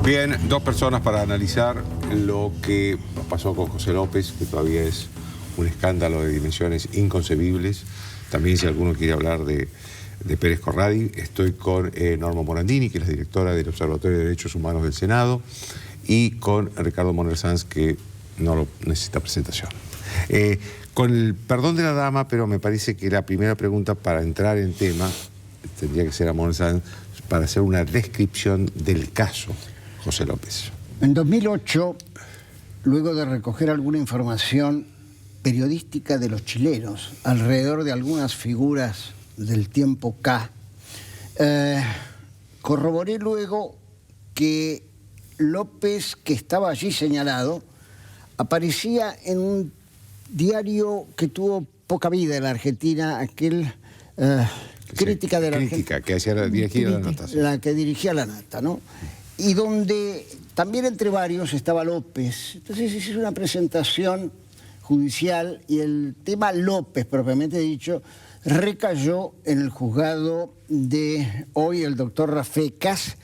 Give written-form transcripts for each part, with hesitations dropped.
Bien, dos personas para analizar lo que pasó con José López, que todavía es un escándalo de dimensiones inconcebibles. También, si alguno quiere hablar de Pérez Corradi, estoy con Norma Morandini, que es la directora del Observatorio de Derechos Humanos del Senado, y con Ricardo Monner Sanz, que no lo necesita presentación. Con el perdón de la dama, pero me parece que la primera pregunta para entrar en tema tendría que ser a Monner Sanz para hacer una descripción del caso José López. En 2008, luego de recoger alguna información periodística de los chilenos alrededor de algunas figuras del tiempo K, corroboré luego que López, que estaba allí señalado, aparecía en un diario que tuvo poca vida en la Argentina, aquel Crítica de la Argentina, que dirigía la Nata. La que dirigía la Nata, ¿no? Y donde también entre varios estaba López. Entonces hice una presentación judicial y el tema López, propiamente dicho, recayó en el juzgado de hoy, el doctor Rafecas,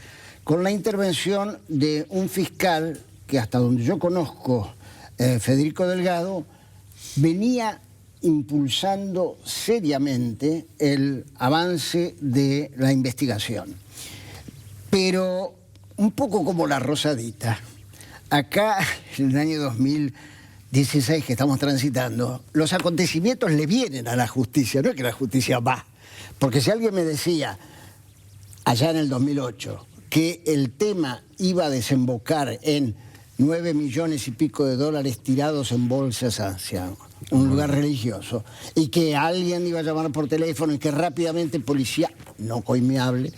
con la intervención de un fiscal que, hasta donde yo conozco, Federico Delgado, venía impulsando seriamente el avance de la investigación. Pero un poco como la Rosadita, acá en el año 2016 que estamos transitando, los acontecimientos le vienen a la justicia, no es que la justicia va. Porque si alguien me decía, allá en el 2008, que el tema iba a desembocar en 9 millones y pico de dólares tirados en bolsas hacia un lugar religioso, y que alguien iba a llamar por teléfono y que rápidamente policía, no coimeable,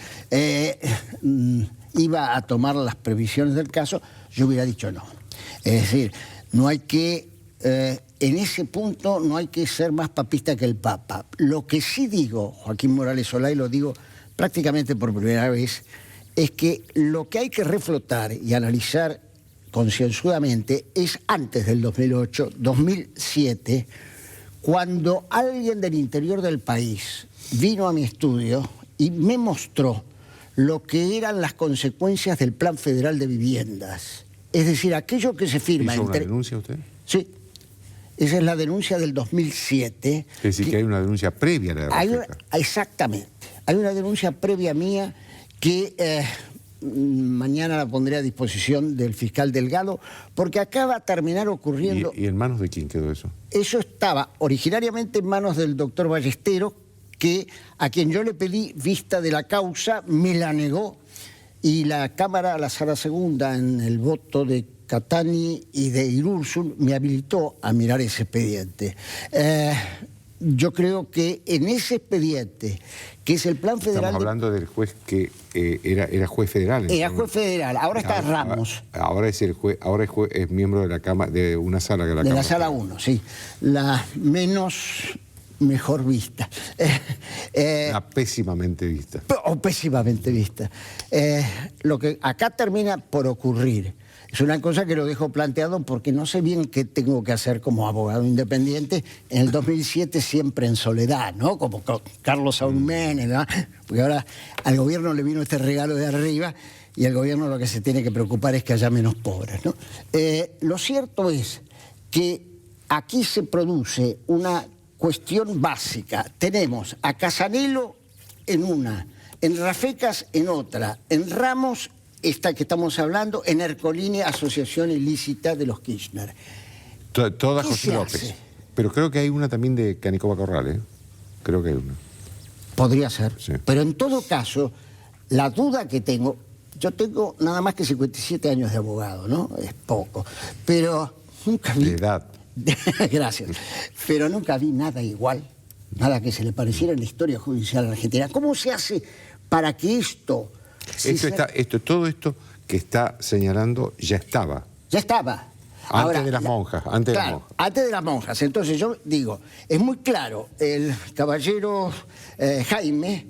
iba a tomar las previsiones del caso, yo hubiera dicho no. Es decir, no hay que, en ese punto no hay que ser más papista que el Papa. Lo que sí digo, Joaquín Morales Solá, y lo digo prácticamente por primera vez, es que lo que hay que reflotar y analizar concienzudamente es antes del 2008, 2007, cuando alguien del interior del país vino a mi estudio y me mostró lo que eran las consecuencias del Plan Federal de Viviendas. Es decir, aquello que se firma... ¿Hizo una denuncia usted? Sí. Esa es la denuncia del 2007. Es decir, que hay una denuncia previa a la Rafecas. Exactamente. Hay una denuncia previa mía que mañana la pondré a disposición del fiscal Delgado, porque acaba de terminar ocurriendo... ¿Y en manos de quién quedó eso? Eso estaba originariamente en manos del doctor Ballesteros, que a quien yo le pedí vista de la causa, me la negó, y la Cámara, la Sala Segunda, en el voto de Catani y de Irursun, me habilitó a mirar ese expediente. Yo creo que en ese expediente, que es el Plan Federal... Estamos hablando del juez que era juez federal. Era juez federal, ahora está Ramos. Ahora es el juez, es miembro de la Cámara, de una sala que la de Cámara. La Sala 1, sí. La menos mejor vista. Pésimamente vista. O pésimamente vista. Lo que acá termina por ocurrir es una cosa que lo dejo planteado porque no sé bien qué tengo que hacer como abogado independiente. En el 2007 siempre en soledad, ¿no? Como Carlos Saúl Menem, ¿no? Porque ahora al gobierno le vino este regalo de arriba y el gobierno lo que se tiene que preocupar es que haya menos pobres, ¿no? Lo cierto es que aquí se produce una cuestión básica. Tenemos a Casanelo en una, en Rafecas en otra, en Ramos, esta que estamos hablando, en Ercolini, asociación ilícita de los Kirchner. Toda José López. Pero creo que hay una también de Canicoba Corral, ¿eh? Creo que hay una. Podría ser. Sí. Pero en todo caso, la duda que tengo, yo tengo nada más que 57 años de abogado, ¿no? Es poco. Pero nunca vi... De edad. Gracias. Pero nunca vi nada igual, nada que se le pareciera en la historia judicial argentina. ¿Cómo se hace para que esto... Todo esto que está señalando ya estaba. Ya estaba. Antes de las monjas. Antes de las monjas. Entonces yo digo, es muy claro, el caballero Jaime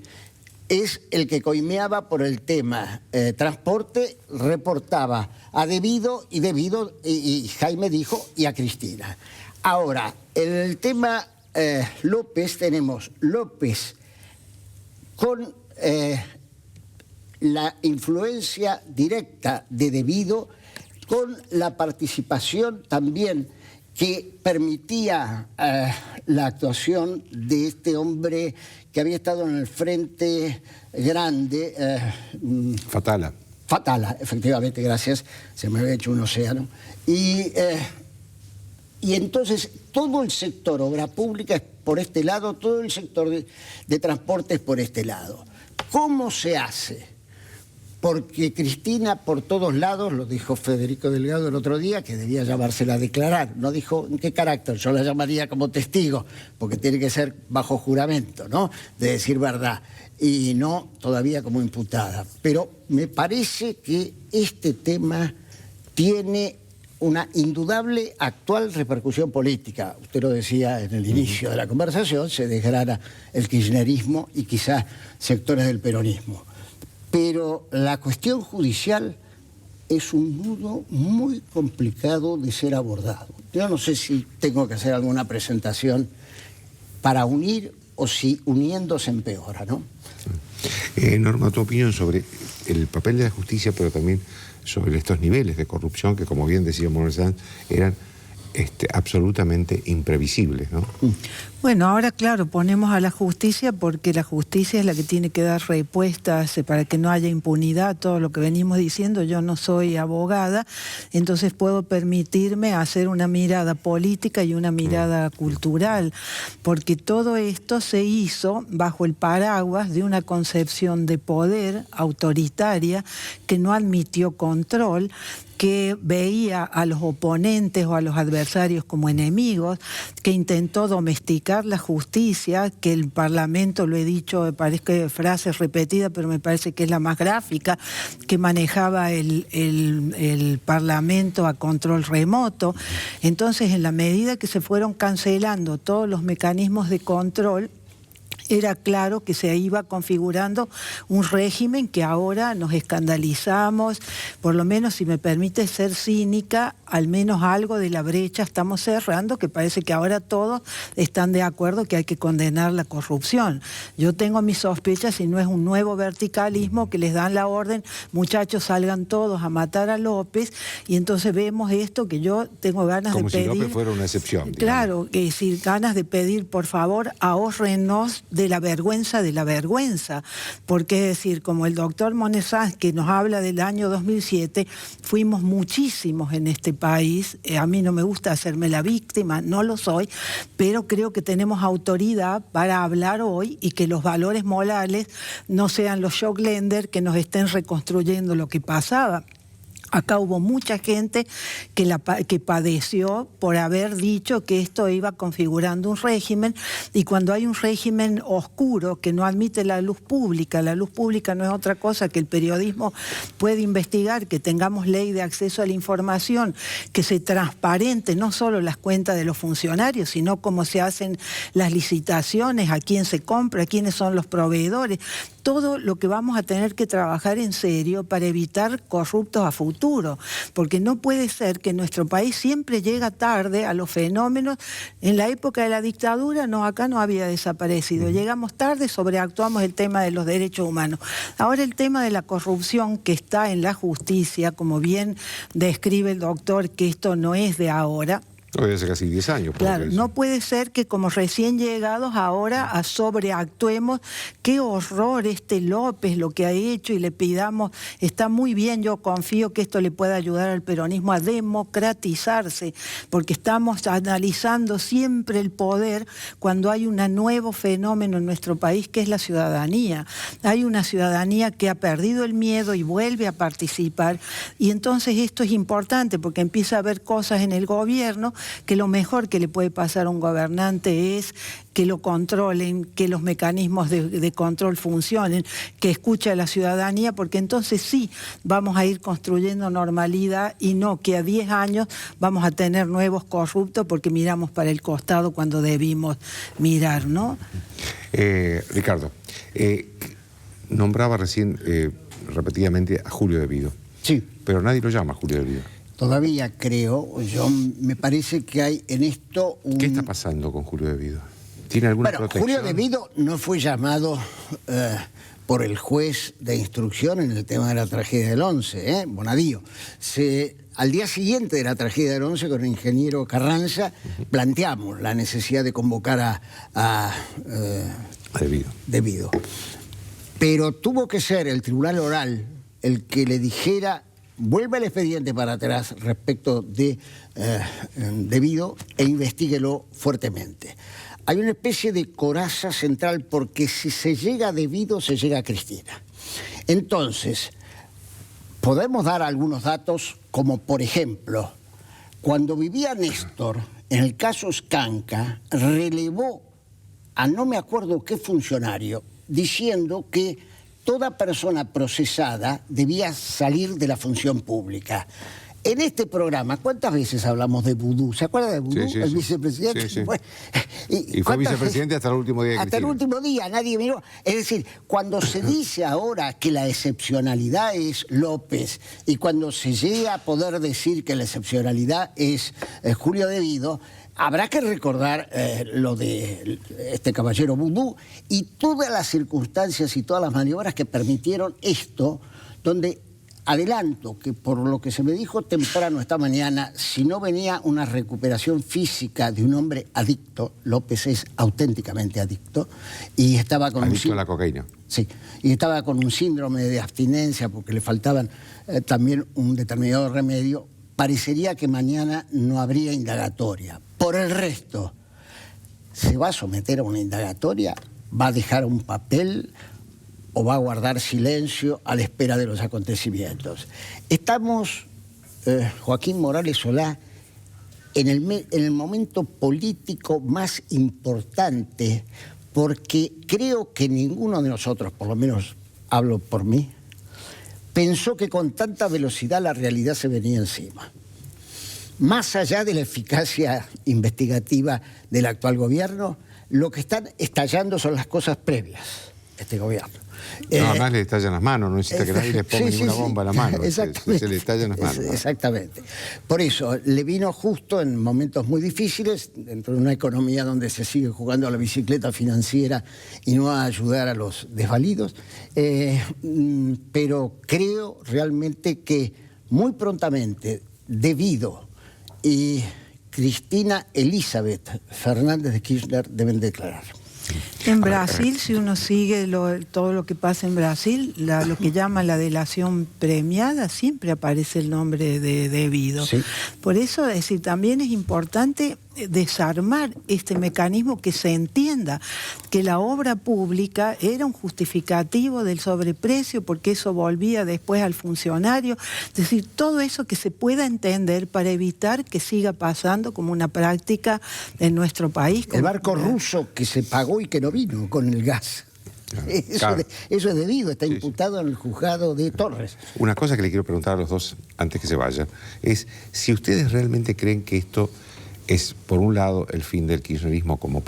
es el que coimeaba por el tema transporte, reportaba a Debido y Jaime dijo, y a Cristina. Ahora, en el tema López, tenemos López con la influencia directa de Devido con la participación también que permitía la actuación de este hombre que había estado en el Frente Grande. Fatala, efectivamente, gracias, se me había hecho un océano. Y entonces todo el sector obra pública es por este lado, todo el sector de transporte es por este lado. ¿Cómo se hace? Porque Cristina por todos lados, lo dijo Federico Delgado el otro día, que debía llamársela a declarar. No dijo en qué carácter, yo la llamaría como testigo, porque tiene que ser bajo juramento, ¿no? De decir verdad, y no todavía como imputada. Pero me parece que este tema tiene una indudable actual repercusión política. Usted lo decía en el inicio de la conversación, se desgrana el kirchnerismo y quizás sectores del peronismo. Pero la cuestión judicial es un nudo muy complicado de ser abordado. Yo no sé si tengo que hacer alguna presentación para unir o si uniendo se empeora, ¿no? Norma, tu opinión sobre el papel de la justicia, pero también sobre estos niveles de corrupción que, como bien decía Manuel Sanz, eran absolutamente imprevisibles, ¿no? Bueno, ahora claro, ponemos a la justicia porque la justicia es la que tiene que dar respuestas para que no haya impunidad, todo lo que venimos diciendo. Yo no soy abogada, entonces puedo permitirme hacer una mirada política y una mirada cultural, porque todo esto se hizo bajo el paraguas de una concepción de poder autoritaria que no admitió control, que veía a los oponentes o a los adversarios como enemigos, que intentó domesticar la justicia, que el Parlamento, lo he dicho, me parece frase repetida, pero me parece que es la más gráfica, que manejaba el Parlamento a control remoto. Entonces, en la medida que se fueron cancelando todos los mecanismos de control, era claro que se iba configurando un régimen que ahora nos escandalizamos, por lo menos, si me permite ser cínica, al menos algo de la brecha estamos cerrando, que parece que ahora todos están de acuerdo que hay que condenar la corrupción. Yo tengo mis sospechas si no es un nuevo verticalismo que les dan la orden, muchachos, salgan todos a matar a López, y entonces vemos esto que yo tengo ganas de pedir. Como si López fuera una excepción. Digamos. Claro, es decir, ganas de pedir, por favor, ahórrenos de la vergüenza, porque es decir, como el doctor Monesás, que nos habla del año 2007, fuimos muchísimos en este país, a mí no me gusta hacerme la víctima, no lo soy, pero creo que tenemos autoridad para hablar hoy y que los valores morales no sean los Shoglender que nos estén reconstruyendo lo que pasaba. Acá hubo mucha gente que padeció por haber dicho que esto iba configurando un régimen, y cuando hay un régimen oscuro que no admite la luz pública no es otra cosa que el periodismo puede investigar, que tengamos ley de acceso a la información, que se transparente no solo las cuentas de los funcionarios, sino cómo se hacen las licitaciones, a quién se compra, quiénes son los proveedores, todo lo que vamos a tener que trabajar en serio para evitar corruptos a futuro, porque no puede ser que nuestro país siempre llega tarde a los fenómenos. En la época de la dictadura, no, acá no había desaparecido, llegamos tarde, sobreactuamos el tema de los derechos humanos. Ahora el tema de la corrupción que está en la justicia, como bien describe el doctor, que esto no es de ahora. No, hace casi 10 años. Claro, no puede ser que como recién llegados ahora sobreactuemos. Qué horror López, lo que ha hecho, y le pidamos, está muy bien, yo confío que esto le pueda ayudar al peronismo a democratizarse, porque estamos analizando siempre el poder cuando hay un nuevo fenómeno en nuestro país, que es la ciudadanía. Hay una ciudadanía que ha perdido el miedo y vuelve a participar, y entonces esto es importante porque empieza a haber cosas en el gobierno que lo mejor que le puede pasar a un gobernante es que lo controlen, que los mecanismos de control funcionen, que escuche a la ciudadanía, porque entonces sí vamos a ir construyendo normalidad, y no que a 10 años vamos a tener nuevos corruptos porque miramos para el costado cuando debimos mirar, ¿no? Ricardo, nombraba recién repetidamente a Julio Devido. Sí. Pero nadie lo llama Julio Devido. Todavía creo, me parece que hay en esto un... ¿Qué está pasando con Julio Devido? ¿Tiene alguna protección? Julio Devido no fue llamado por el juez de instrucción en el tema de la tragedia del 11, Bonadío. Al día siguiente de la tragedia del 11, con el ingeniero Carranza, planteamos la necesidad de convocar a Debido. Pero tuvo que ser el tribunal oral el que le dijera: vuelva el expediente para atrás respecto de Debido e investíguelo fuertemente. Hay una especie de coraza central, porque si se llega a Debido, se llega a Cristina. Entonces, podemos dar algunos datos, como por ejemplo, cuando vivía Néstor, en el caso Scanca, relevó a no me acuerdo qué funcionario, diciendo que toda persona procesada debía salir de la función pública. En este programa, ¿cuántas veces hablamos de Vudú? ¿Se acuerda de Vudú, sí, el vicepresidente? Sí, sí. Bueno, y fue vicepresidente hasta el último día de Hasta el último día, nadie miró. Es decir, cuando se dice ahora que la excepcionalidad es López, y cuando se llega a poder decir que la excepcionalidad es Julio Debido, habrá que recordar lo de este caballero Vudú y todas las circunstancias y todas las maniobras que permitieron esto, donde adelanto que por lo que se me dijo temprano esta mañana, si no venía una recuperación física de un hombre adicto, López es auténticamente adicto, y estaba con adicto a la cocaína. Sí, y estaba con un síndrome de abstinencia porque le faltaban también un determinado remedio, parecería que mañana no habría indagatoria. Por el resto, ¿se va a someter a una indagatoria? ¿Va a dejar un papel o va a guardar silencio a la espera de los acontecimientos? Estamos, Joaquín Morales Solá, en el momento político más importante, porque creo que ninguno de nosotros, por lo menos hablo por mí, pensó que con tanta velocidad la realidad se venía encima. Más allá de la eficacia investigativa del actual gobierno, lo que están estallando son las cosas previas a este gobierno. No, además le estallan las manos, no necesita que nadie le ponga ninguna bomba en la mano. Exactamente. Se le estallan las manos. Exactamente. Por eso, le vino justo en momentos muy difíciles, dentro de una economía donde se sigue jugando a la bicicleta financiera y no a ayudar a los desvalidos. Pero creo realmente que muy prontamente, Debido y Cristina Elizabeth Fernández de Kirchner deben declarar. En Brasil, si uno sigue todo lo que pasa en Brasil, lo que llama la delación premiada, siempre aparece el nombre de Debido. Sí. Por eso, es decir, también es importante desarmar este mecanismo, que se entienda que la obra pública era un justificativo del sobreprecio, porque eso volvía después al funcionario. Es decir, todo eso que se pueda entender para evitar que siga pasando como una práctica en nuestro país. El barco ruso que se pagó y que no vino con el gas. Claro. Eso es Debido, está imputado en el juzgado de Torres. Una cosa que le quiero preguntar a los dos antes que se vayan es si ustedes realmente creen que esto es, por un lado, el fin del kirchnerismo como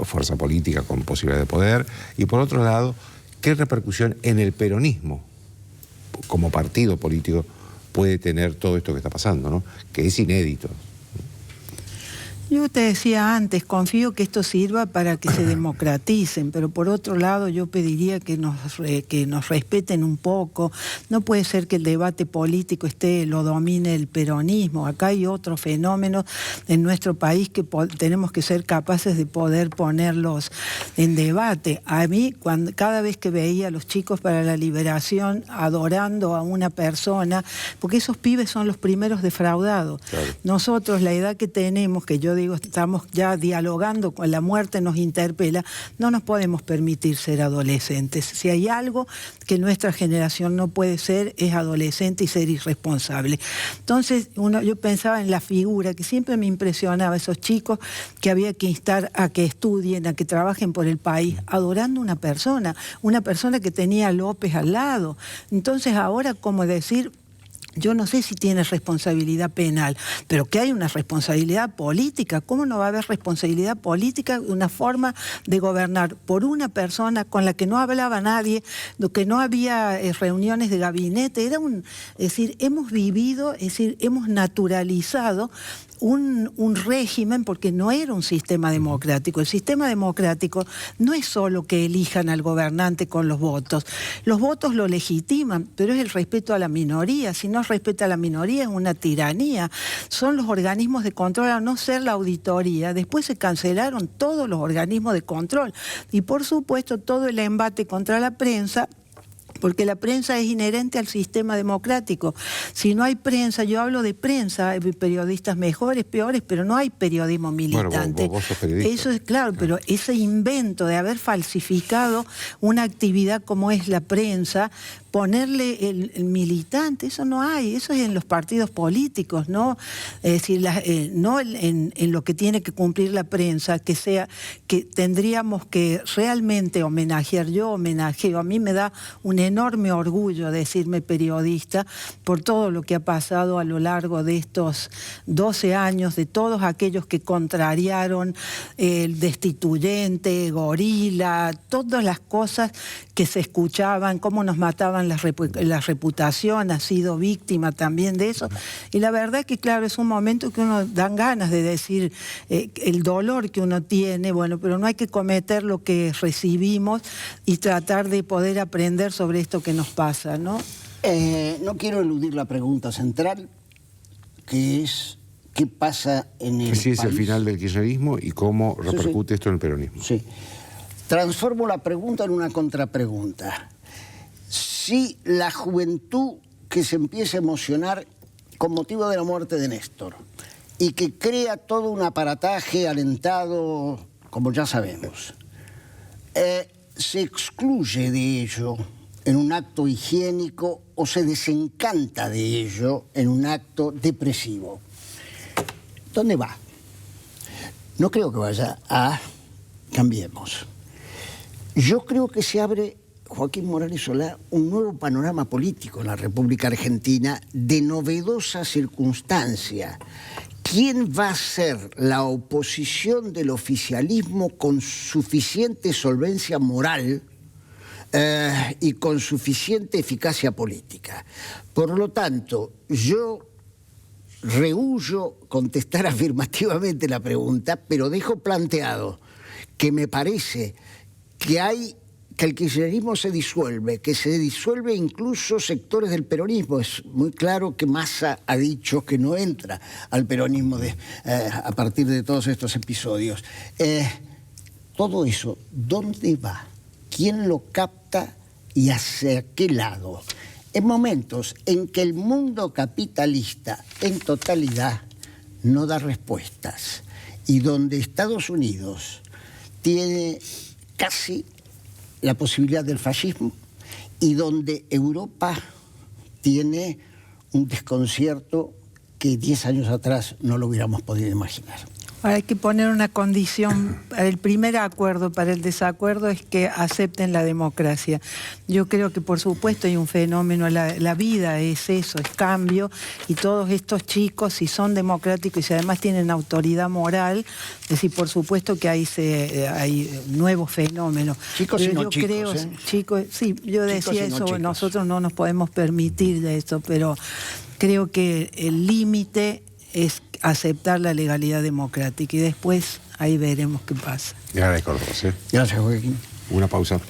fuerza política con posibilidad de poder, y por otro lado, ¿qué repercusión en el peronismo como partido político puede tener todo esto que está pasando, ¿no? Que es inédito? Yo te decía antes, confío que esto sirva para que se democraticen, pero por otro lado yo pediría que nos respeten un poco. No puede ser que el debate político lo domine el peronismo. Acá hay otros fenómenos en nuestro país que tenemos que ser capaces de poder ponerlos en debate. A mí, cada vez que veía a los chicos para la liberación adorando a una persona, porque esos pibes son los primeros defraudados. Claro. Nosotros, la edad que tenemos, que yo digo, estamos ya dialogando con la muerte, nos interpela, no nos podemos permitir ser adolescentes. Si hay algo que nuestra generación no puede ser, es adolescente y ser irresponsable. Entonces, yo pensaba en la figura, que siempre me impresionaba, esos chicos que había que instar a que estudien, a que trabajen por el país, adorando una persona que tenía a López al lado. Entonces, ahora, como decir, yo no sé si tiene responsabilidad penal, pero que hay una responsabilidad política. ¿Cómo no va a haber responsabilidad política? Una forma de gobernar por una persona con la que no hablaba nadie, que no había reuniones de gabinete. Es decir, hemos vivido, es decir, hemos naturalizado un régimen, porque no era un sistema democrático. El sistema democrático no es solo que elijan al gobernante con los votos. Los votos lo legitiman, pero es el respeto a la minoría. Si no respeta a la minoría, es una tiranía. Son los organismos de control, a no ser la auditoría. Después se cancelaron todos los organismos de control. Y por supuesto, todo el embate contra la prensa, porque la prensa es inherente al sistema democrático. Si no hay prensa, yo hablo de prensa, hay periodistas mejores, peores, pero no hay periodismo militante. Bueno, vos sos periodista. Eso es claro, pero ese invento de haber falsificado una actividad como es la prensa, ponerle el militante, eso no hay, eso es en los partidos políticos, ¿no? Es decir, no en lo que tiene que cumplir la prensa, que tendríamos que realmente homenajear. Yo homenajeo, a mí me da un enorme orgullo decirme periodista por todo lo que ha pasado a lo largo de estos 12 años, de todos aquellos que contrariaron el destituyente, Gorila, todas las cosas que se escuchaban, cómo nos mataban la reputación, ha sido víctima también de eso. Y la verdad que, claro, es un momento que uno dan ganas de decir el dolor que uno tiene, bueno, pero no hay que cometer lo que recibimos y tratar de poder aprender sobre esto que nos pasa, ¿no? No quiero eludir la pregunta central, que es ¿qué pasa en el Sí, es el país? final del kirchnerismo y cómo repercute esto en el peronismo. Sí. Transformo la pregunta en una contrapregunta. Si la juventud que se empieza a emocionar con motivo de la muerte de Néstor y que crea todo un aparataje alentado, como ya sabemos, se excluye de ello en un acto higiénico o se desencanta de ello en un acto depresivo, ¿dónde va? No creo que vaya a Cambiemos. Yo creo que se abre, Joaquín Morales Solá, un nuevo panorama político en la República Argentina de novedosa circunstancia. ¿Quién va a ser la oposición del oficialismo con suficiente solvencia moral y con suficiente eficacia política? Por lo tanto, yo rehúyo contestar afirmativamente la pregunta, pero dejo planteado que me parece que el kirchnerismo se disuelve, que se disuelve incluso sectores del peronismo. Es muy claro que Massa ha dicho que no entra al peronismo a partir de todos estos episodios. Todo eso, ¿dónde va? ¿Quién lo capta y hacia qué lado? En momentos en que el mundo capitalista en totalidad no da respuestas y donde Estados Unidos tiene casi la posibilidad del fascismo y donde Europa tiene un desconcierto que 10 años atrás no lo hubiéramos podido imaginar. Ahora hay que poner una condición. El primer acuerdo para el desacuerdo es que acepten la democracia. Yo creo que por supuesto hay un fenómeno, la vida es eso, es cambio, y todos estos chicos, si son democráticos y si además tienen autoridad moral, es decir, por supuesto que hay nuevos fenómenos. Chicos y no chicos, creo, ¿eh? Chicos, sí, yo decía eso, chicos. Nosotros no nos podemos permitir de eso, pero creo que el límite es aceptar la legalidad democrática y después ahí veremos qué pasa. Le agradezco a los dos, ¿eh? Gracias, Joaquín. Una pausa.